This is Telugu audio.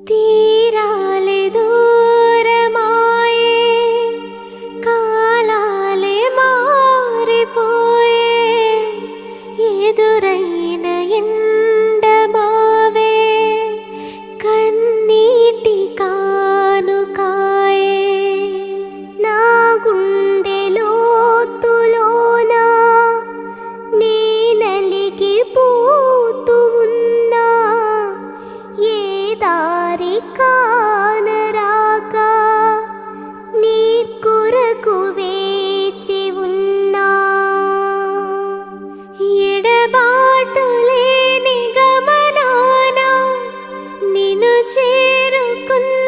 తీరాలే దూరమాయే, కాలాలే మారిపోయే, ఎదురైన ఎండమావే కన్నీటి కానుకాయే. నా గుండె లోతులోన నీ నలిగిపోతూ ఉన్నా, ఏ దారి కానరాక నీ కొరకు వేచి ఉన్నా. ఎడబాటు లేని గమనాన నిన్ను చేరుకున్న